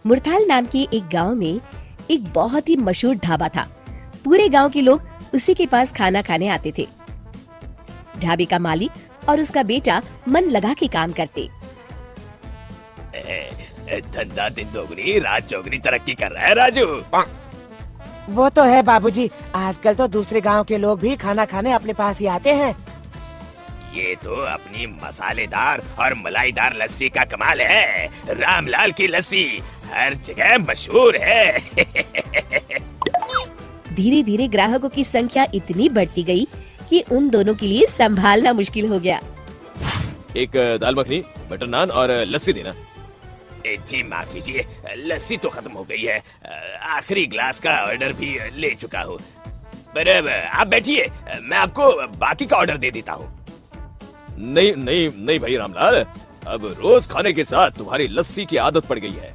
मुरथाल नाम के एक गांव में एक बहुत ही मशहूर ढाबा था। पूरे गांव के लोग उसी के पास खाना खाने आते थे। ढाबे का मालिक और उसका बेटा मन लगा के काम करते। धंधा दिन दोगुनी रात चौगुनी तरक्की कर रहा है राजू। वो तो है बाबूजी, आजकल तो दूसरे गांव के लोग भी खाना खाने अपने पास ही आते हैं। ये तो अपनी मसालेदार और मलाईदार लस्सी का कमाल है। रामलाल की लस्सी हर जगह मशहूर है। धीरे धीरे ग्राहकों की संख्या इतनी बढ़ती गई कि उन दोनों के लिए संभालना मुश्किल हो गया। एक दाल मखनी, बटर नान और लस्सी देना। जी माफ कीजिए, लस्सी तो खत्म हो गई है। आखिरी ग्लास का ऑर्डर भी ले चुका हूँ। पर आप बैठिए, मैं आपको बाकी का ऑर्डर दे देता हूँ। नहीं नहीं नहीं भाई रामलाल, अब रोज खाने के साथ तुम्हारी लस्सी की आदत पड़ गई है,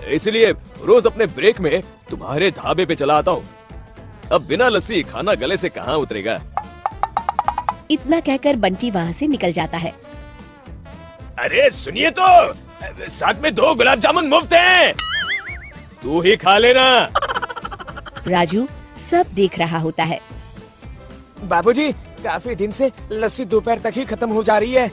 इसलिए रोज अपने ब्रेक में तुम्हारे ढाबे पे चला आता हूँ। अब बिना लस्सी खाना गले से कहाँ उतरेगा। इतना कहकर बंटी वहाँ से निकल जाता है। अरे सुनिए तो, साथ में 2 गुलाब जामुन मुफ्त हैं। तू ही खा लेना। राजू सब देख रहा होता है। बाबूजी, काफी दिन से लस्सी दोपहर तक ही खत्म हो जा रही है,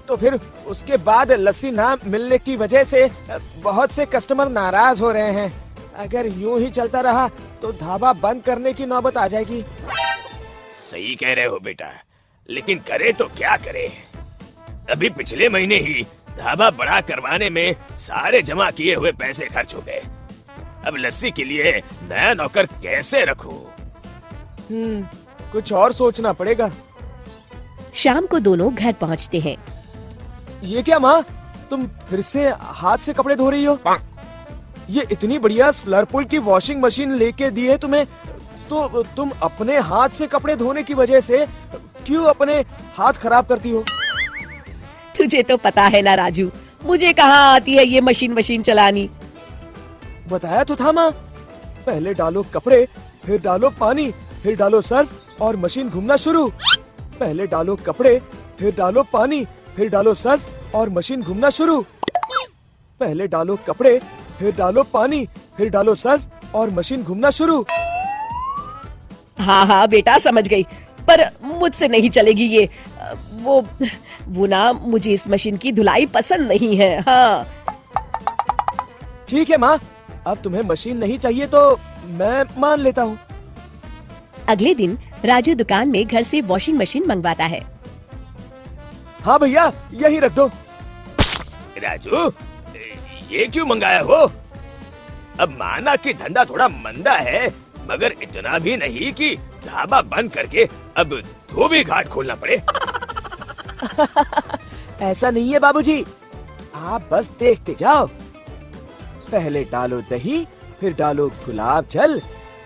तो फिर उसके बाद लस्सी ना मिलने की वजह से बहुत से कस्टमर नाराज हो रहे हैं। अगर यूं ही चलता रहा तो ढाबा बंद करने की नौबत आ जाएगी। सही कह रहे हो बेटा, लेकिन करे तो क्या करे। अभी पिछले महीने ही ढाबा बड़ा करवाने में सारे जमा किए हुए पैसे खर्च हो गए। अब लस्सी के लिए नया नौकर कैसे रखूं? कुछ और सोचना पड़ेगा। शाम को दोनों घर पहुंचते हैं। ये क्या माँ, तुम फिर से हाथ से कपड़े धो रही हो? ये इतनी बढ़िया स्लर्पुल की वॉशिंग मशीन लेके दी है तुम्हें, तो तुम अपने हाथ से कपड़े धोने की वजह से क्यों अपने हाथ खराब करती हो? तुझे तो पता है ना राजू, मुझे कहाँ आती है ये मशीन चलानी। बताया तो था माँ, पहले डालो कपड़े, फिर डालो पानी, फिर डालो सर्फ और मशीन घूमना शुरू। पहले डालो कपड़े, फिर डालो पानी, फिर डालो सर्फ और मशीन घूमना शुरू। पहले डालो कपड़े, फिर डालो पानी, फिर डालो सर्फ और मशीन घूमना शुरू। हाँ हाँ बेटा, समझ गई, पर मुझसे नहीं चलेगी ये। वो ना, मुझे इस मशीन की धुलाई पसंद नहीं है। हाँ ठीक है माँ, अब तुम्हें मशीन नहीं चाहिए तो मैं मान लेता हूँ। अगले दिन राजू दुकान में घर से वॉशिंग मशीन मंगवाता है। हाँ भैया, यही रख दो। राजू, ये क्यों मंगाया हो? अब माना कि धंधा थोड़ा मंदा है, मगर इतना भी नहीं कि ढाबा बंद करके अब धोबी घाट खोलना पड़े। ऐसा नहीं है बाबूजी, आप बस देखते जाओ। पहले डालो दही, फिर डालो गुलाब जल,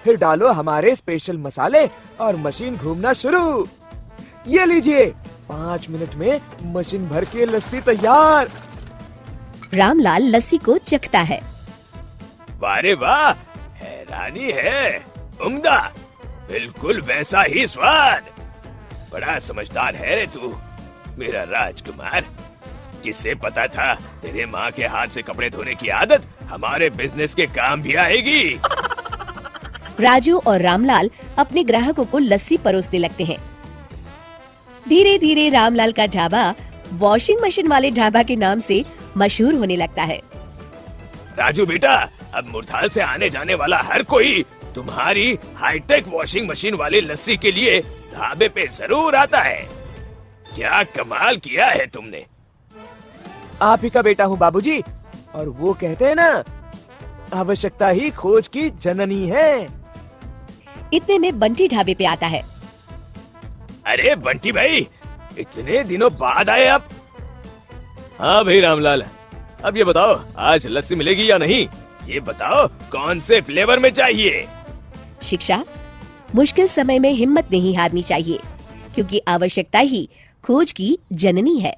फिर डालो हमारे स्पेशल मसाले और मशीन घूमना शुरू। ये लीजिए, 5 मिनट में मशीन भर के लस्सी तैयार। रामलाल लस्सी को चखता है। वाह रे वाह, हैरानी है, उम्दा, बिल्कुल वैसा ही स्वाद। बड़ा समझदार है रे तू, मेरा राजकुमार। किससे पता था तेरे माँ के हाथ से कपड़े धोने की आदत हमारे बिजनेस के काम भी आएगी। राजू और रामलाल अपने ग्राहकों को लस्सी परोसने लगते हैं। धीरे धीरे रामलाल का ढाबा वॉशिंग मशीन वाले ढाबा के नाम से मशहूर होने लगता है। राजू बेटा, अब मुरथाल से आने जाने वाला हर कोई तुम्हारी हाईटेक वॉशिंग मशीन वाली लस्सी के लिए ढाबे पे जरूर आता है। क्या कमाल किया है तुमने। आप ही का बेटा हूँ बाबूजी, और वो कहते हैं ना, आवश्यकता ही खोज की जननी है। इतने में बंटी ढाबे पे आता है। अरे बंटी भाई, इतने दिनों बाद आए आप। हाँ भाई रामलाल, अब ये बताओ आज लस्सी मिलेगी या नहीं? ये बताओ कौन से फ्लेवर में चाहिए? शिक्षा, मुश्किल समय में हिम्मत नहीं हारनी चाहिए, क्योंकि आवश्यकता ही खोज की जननी है।